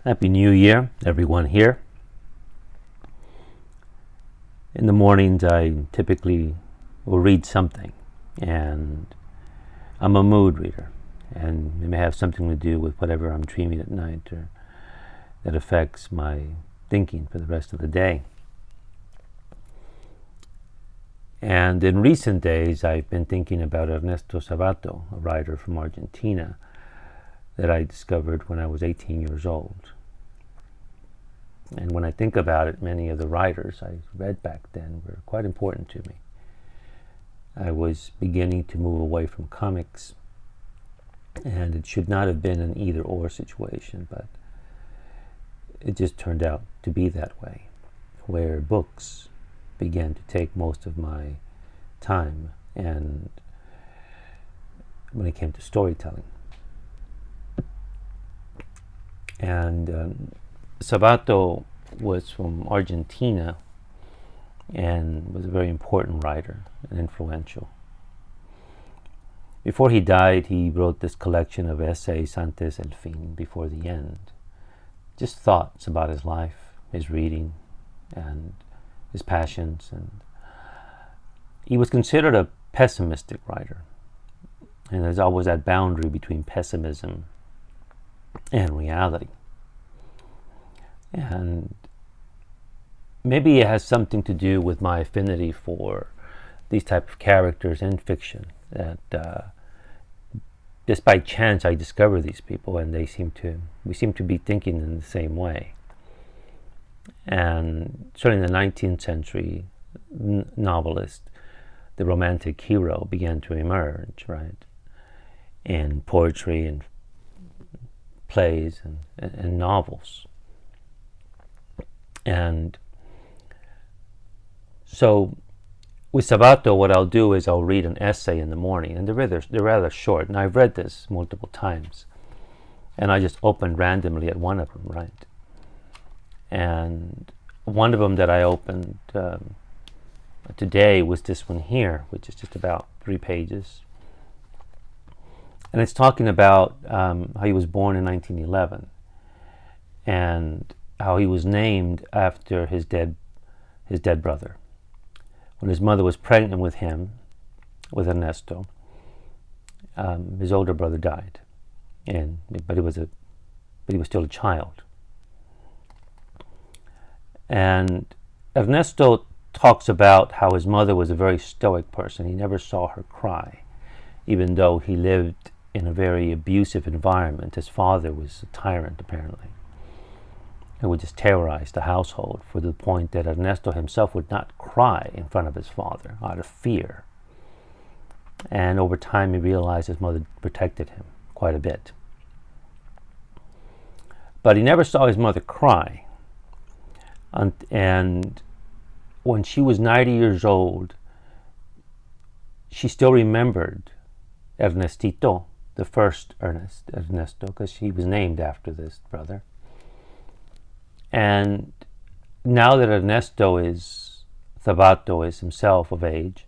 Happy New Year, everyone here. In the mornings, I typically will read something, and I'm a mood reader, and it may have something to do with whatever I'm dreaming at night, or that affects my thinking for the rest of the day. And in recent days, I've been thinking about Ernesto Sabato, a writer from Argentina that I discovered when I was 18 years old. And when I think about it, many of the writers I read back then were quite important to me. I was beginning to move away from comics, and it should not have been an either-or situation, but it just turned out to be that way, where books began to take most of my time, and when it came to storytelling. And Sabato was from Argentina and was a very important writer and influential. Before he died, he wrote this collection of essays, Antes el fin, before the end. Just thoughts about his life, his reading, and his passions. And he was considered a pessimistic writer. And there's always that boundary between pessimism and reality. And maybe it has something to do with my affinity for these type of characters in fiction, that just by chance I discover these people, and we seem to be thinking in the same way. And certainly in the 19th century, novelist, the romantic hero began to emerge, right? In poetry and plays and novels. And so with Sabato, what I'll do is I'll read an essay in the morning, and they're rather short, and I've read this multiple times, and I just opened randomly at one of them, right? And one of them that I opened today was this one here, which is just about 3 pages. And it's talking about how he was born in 1911, and how he was named after his dead brother. When his mother was pregnant with him, with Ernesto, his older brother died, but he was still a child. And Ernesto talks about how his mother was a very stoic person. He never saw her cry, even though he lived in a very abusive environment. His father was a tyrant, apparently, who would just terrorize the household, for the point that Ernesto himself would not cry in front of his father out of fear. And over time he realized his mother protected him quite a bit. But he never saw his mother cry. And when she was 90 years old, she still remembered Ernestito, the first Ernesto, because he was named after this brother. And now that Sabato is himself of age,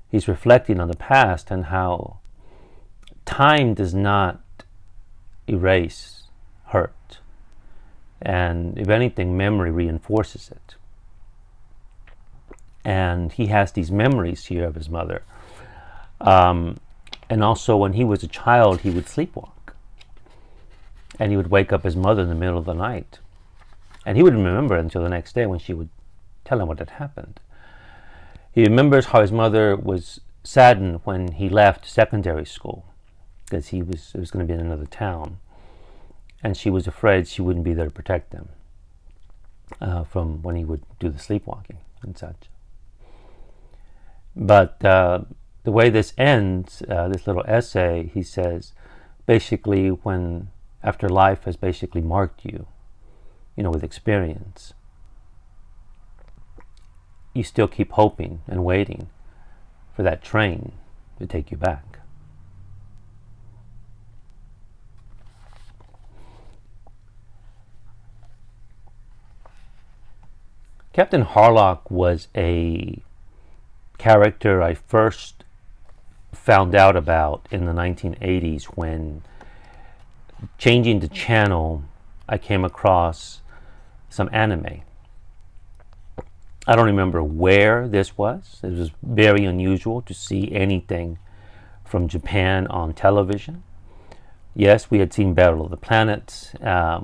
he's reflecting on the past and how time does not erase hurt. And if anything, memory reinforces it. And he has these memories here of his mother. And also when he was a child, he would sleepwalk. And he would wake up his mother in the middle of the night. And he wouldn't remember until the next day when she would tell him what had happened. He remembers how his mother was saddened when he left secondary school, because it was going to be in another town. And she was afraid she wouldn't be there to protect them from when he would do the sleepwalking and such. But the way this ends, this little essay, he says, basically when after life has basically marked you, with experience, you still keep hoping and waiting for that train to take you back. Captain Harlock was a character I first found out about in the 1980s when changing the channel I came across some anime. I don't remember where this was. It was very unusual to see anything from Japan on television. Yes, we had seen Battle of the Planets,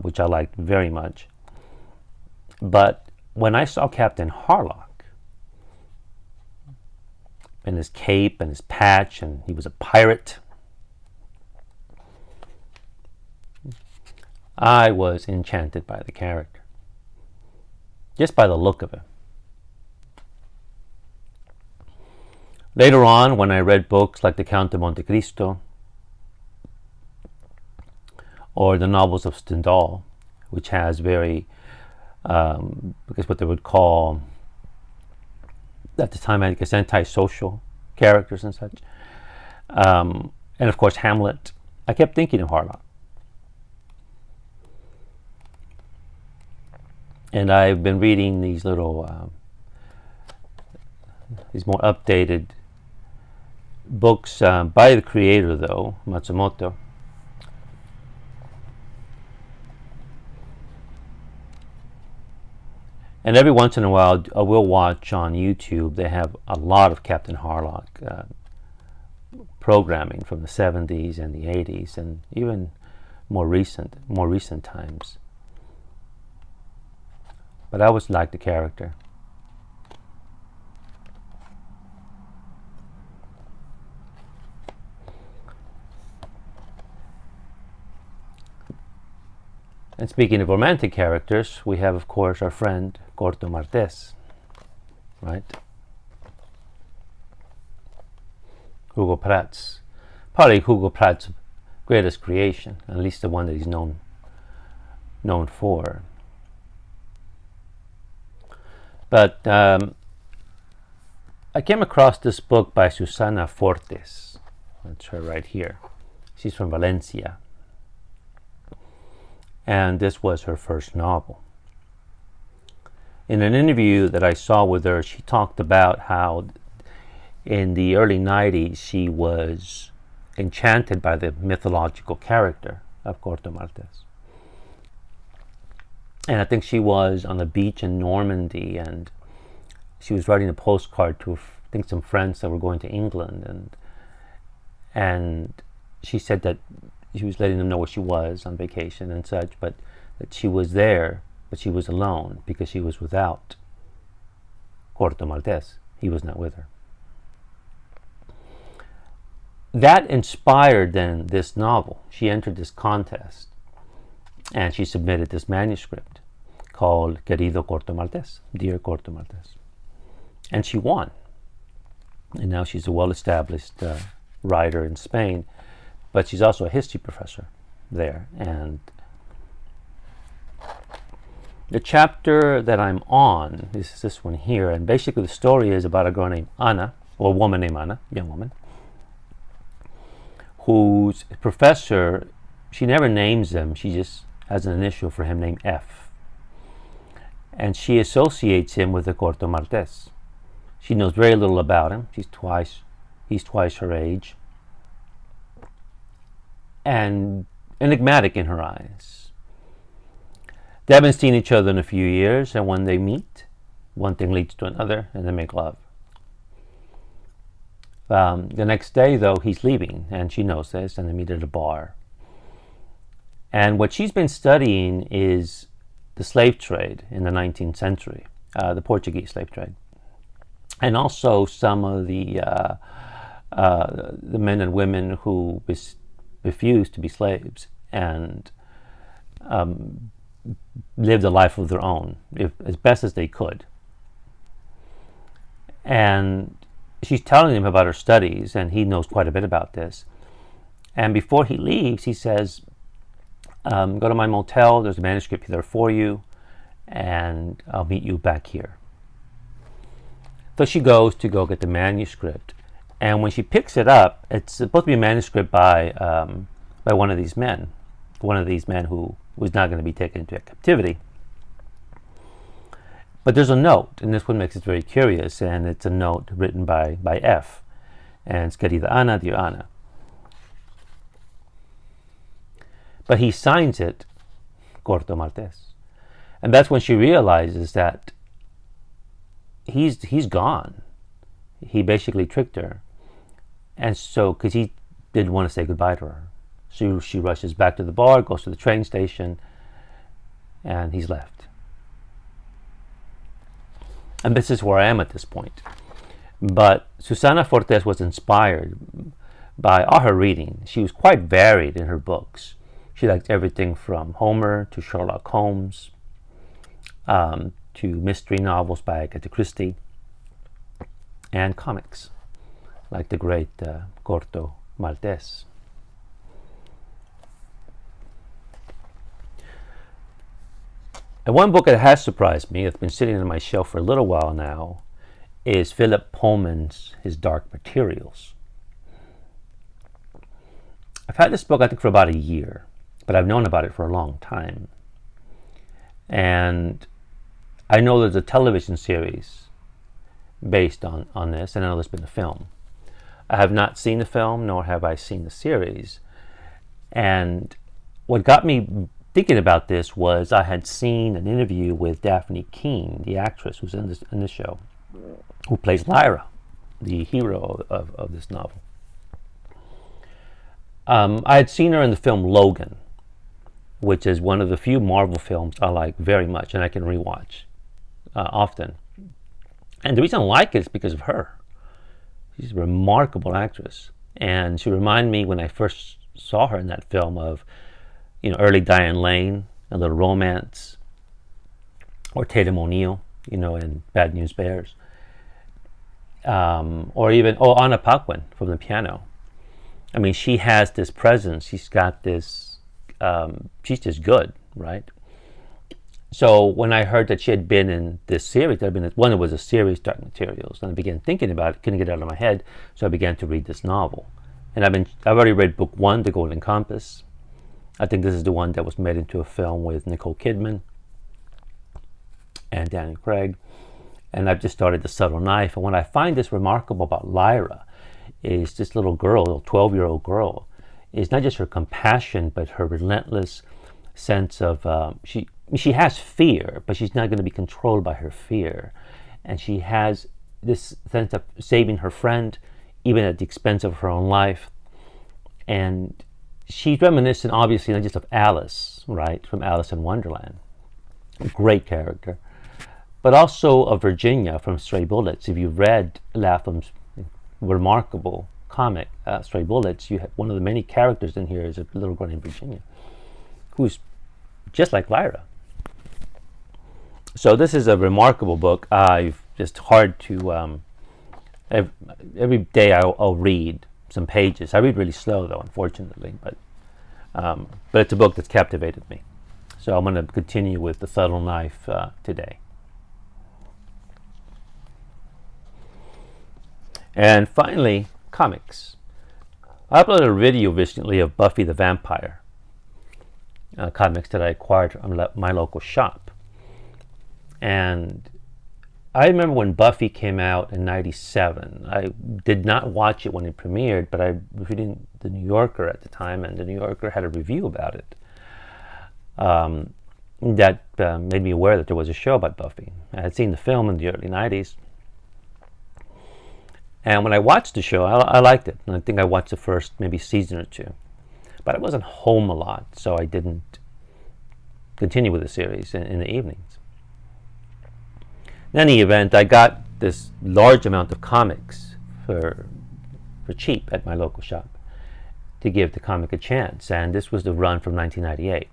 which I liked very much. But when I saw Captain Harlock in his cape and his patch, and he was a pirate, I was enchanted by the character, just by the look of him. Later on, when I read books like The Count of Monte Cristo or the novels of Stendhal, which has very, I guess what they would call, at the time, I guess, antisocial characters and such, and of course Hamlet, I kept thinking of Harlock. And I've been reading these little, these more updated books by the creator, though, Matsumoto. And every once in a while, I will watch on YouTube. They have a lot of Captain Harlock programming from the 70s and the 80s, and even more recent times. But I always liked the character. And speaking of romantic characters, we have, of course, our friend Corto Maltese, right? Hugo Pratt's, probably Hugo Pratt's greatest creation, at least the one that he's known for. But I came across this book by Susana Fortes. That's her right here. She's from Valencia. And this was her first novel. In an interview that I saw with her, she talked about how in the early 90s she was enchanted by the mythological character of Corto Maltese. And I think she was on the beach in Normandy, and she was writing a postcard to, I think, some friends that were going to England, and she said that she was letting them know where she was on vacation and such, but that she was there, but she was alone because she was without Corto Maltese. He was not with her. That inspired then this novel. She entered this contest and she submitted this manuscript called Querido Corto Maltese, Dear Corto Maltese. And she won. And now she's a well-established writer in Spain, but she's also a history professor there. And the chapter that I'm on is this one here, and basically the story is about a girl named Anna, or a woman named Anna, young woman, whose professor, she never names him, she just has an initial for him named F. And she associates him with the Corto Maltese. She knows very little about him. He's twice her age. And enigmatic in her eyes. They haven't seen each other in a few years, and when they meet, one thing leads to another, and they make love. The next day, though, he's leaving, and she knows this, and they meet at a bar. And what she's been studying is the slave trade in the 19th century, the Portuguese slave trade, and also some of the men and women who refused to be slaves and lived a life of their own, as best as they could. And she's telling him about her studies, and he knows quite a bit about this. And before he leaves, he says, go to my motel, there's a manuscript there for you, and I'll meet you back here. So she goes to go get the manuscript, and when she picks it up, it's supposed to be a manuscript by one of these men who was not going to be taken into captivity. But there's a note, and this one makes it very curious, and it's a note written by F, and it's Querida Ana, dear Ana. But he signs it Corto Maltese. And that's when she realizes that he's gone. He basically tricked her. And so, because he didn't want to say goodbye to her. So she rushes back to the bar, goes to the train station, and he's left. And this is where I am at this point. But Susana Fortes was inspired by all her reading. She was quite varied in her books. She liked everything from Homer to Sherlock Holmes, to mystery novels by Agatha Christie, and comics, like the great Corto Maltese. And one book that has surprised me, that's been sitting on my shelf for a little while now, is Philip Pullman's His Dark Materials. I've had this book, I think, for about a year, but I've known about it for a long time. And I know there's a television series based on this, and I know there's been a film. I have not seen the film, nor have I seen the series. And what got me thinking about this was I had seen an interview with Daphne Keane, the actress who's in this show, who plays Lyra, the hero of this novel. I had seen her in the film Logan, which is one of the few Marvel films I like very much, and I can rewatch often. And the reason I like it is because of her. She's a remarkable actress, and she reminded me when I first saw her in that film of, early Diane Lane, A Little Romance, or Tatum O'Neal, in Bad News Bears, or even Anna Paquin from The Piano. I mean, she has this presence. She's got this. She's just good, right? So when I heard that she had been in this series, one that was a series, Dark Materials, and I began thinking about it, couldn't get it out of my head, so I began to read this novel. And I've already read book 1, The Golden Compass. I think this is the one that was made into a film with Nicole Kidman and Daniel Craig. And I've just started The Subtle Knife. And what I find this remarkable about Lyra is this little girl, 12-year-old girl, is not just her compassion, but her relentless sense of, she has fear, but she's not going to be controlled by her fear. And she has this sense of saving her friend, even at the expense of her own life. And she's reminiscent, obviously, not just of Alice, right, from Alice in Wonderland. A great character. But also of Virginia from Stray Bullets. If you've read Latham's remarkable comic, Stray Bullets, you have one of the many characters in here is a little girl named Virginia, who's just like Lyra. So this is a remarkable book. I've just hard to, every day I'll read some pages. I read really slow though, unfortunately, but it's a book that's captivated me. So I'm going to continue with The Subtle Knife today. And finally, comics. I uploaded a video recently of Buffy the Vampire comics that I acquired from my local shop. And I remember when Buffy came out in ~97. I did not watch it when it premiered, but I was reading The New Yorker at the time, and The New Yorker had a review about it. That made me aware that there was a show about Buffy. I had seen the film in the early '90s. And when I watched the show, I liked it. And I think I watched the first maybe season or two. But I wasn't home a lot, so I didn't continue with the series in the evenings. In any event, I got this large amount of comics for cheap at my local shop to give the comic a chance. And this was the run from 1998.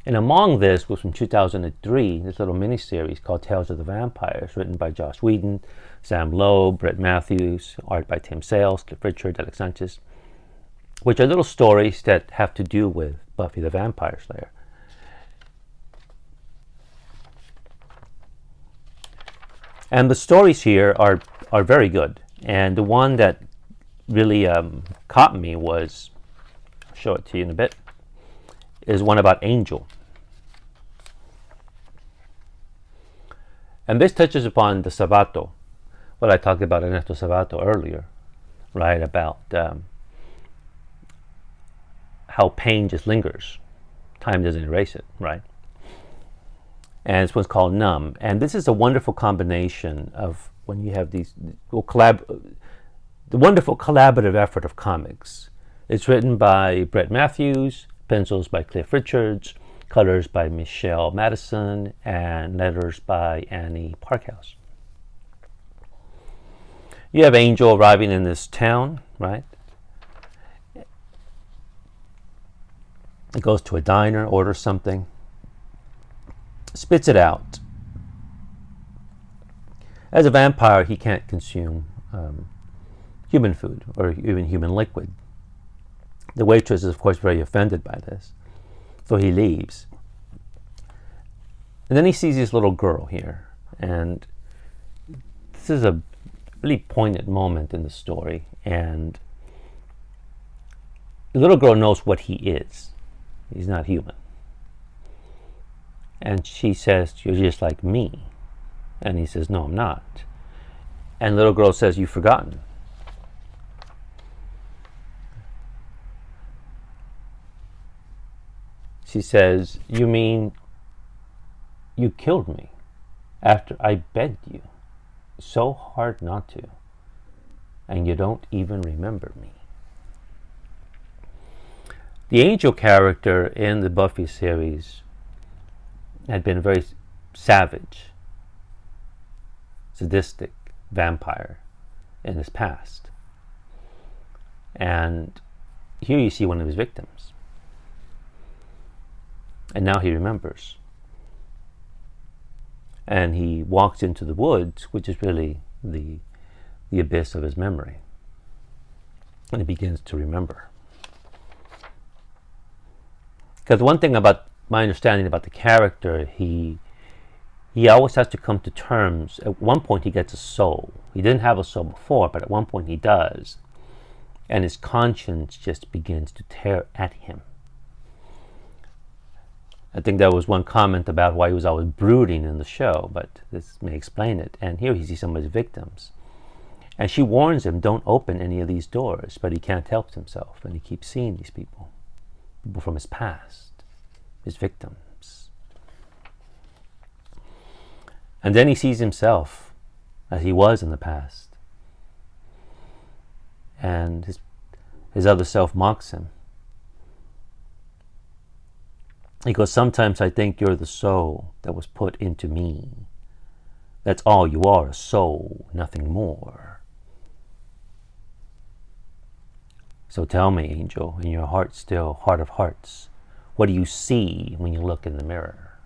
And among this was from 2003, this little miniseries called Tales of the Vampires, written by Joss Whedon, Sam Loeb, Brett Matthews, art by Tim Sales, Cliff Richard, Alex Sanchez, which are little stories that have to do with Buffy the Vampire Slayer. And the stories here are very good. And the one that really caught me was, I'll show it to you in a bit, is one about Angel. And this touches upon the Sabato, what I talked about Ernesto Sabato earlier, right, about how pain just lingers Time doesn't erase it, right? And this one's called Numb. And this is a wonderful combination of when you have these, the wonderful collaborative effort of comics. It's written by Brett Matthews, pencils by Cliff Richards, colors by Michelle Madison, and letters by Annie Parkhouse. You have Angel arriving in this town, right? He goes to a diner, orders something, spits it out. As a vampire, he can't consume human food or even human liquid. The waitress is, of course, very offended by this, so he leaves. And then he sees this little girl here, and this is a really poignant moment in the story. And the little girl knows what he is. He's not human. And she says, "You're just like me." And he says, "No, I'm not." And the little girl says, "You've forgotten." She says, "You mean you killed me after I begged you so hard not to, and you don't even remember me?" The Angel character in the Buffy series had been a very savage, sadistic vampire in his past. And here you see one of his victims. And now he remembers. And he walks into the woods, which is really the abyss of his memory. And he begins to remember. Because one thing about my understanding about the character, he always has to come to terms. At one point he gets a soul. He didn't have a soul before, but at one point he does. And his conscience just begins to tear at him. I think there was one comment about why he was always brooding in the show, but this may explain it. And here he sees some of his victims. And she warns him, don't open any of these doors, but he can't help himself. And he keeps seeing these people from his past, his victims. And then he sees himself as he was in the past. And his other self mocks him. He goes, "Sometimes I think you're the soul that was put into me. That's all you are, a soul, nothing more. So tell me, Angel, in your heart still, heart of hearts, what do you see when you look in the mirror?"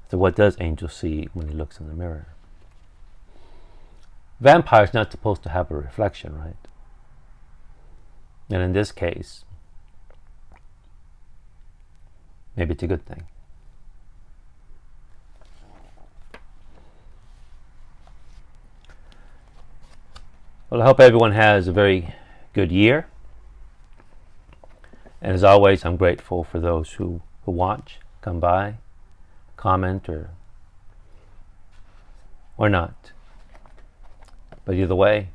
So what does Angel see when he looks in the mirror? Vampire's not supposed to have a reflection, right? And in this case, maybe it's a good thing. Well, I hope everyone has a very good year. And as always, I'm grateful for those who watch, come by, comment or not. But either way,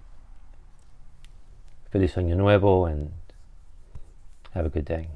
Feliz Año Nuevo and have a good day.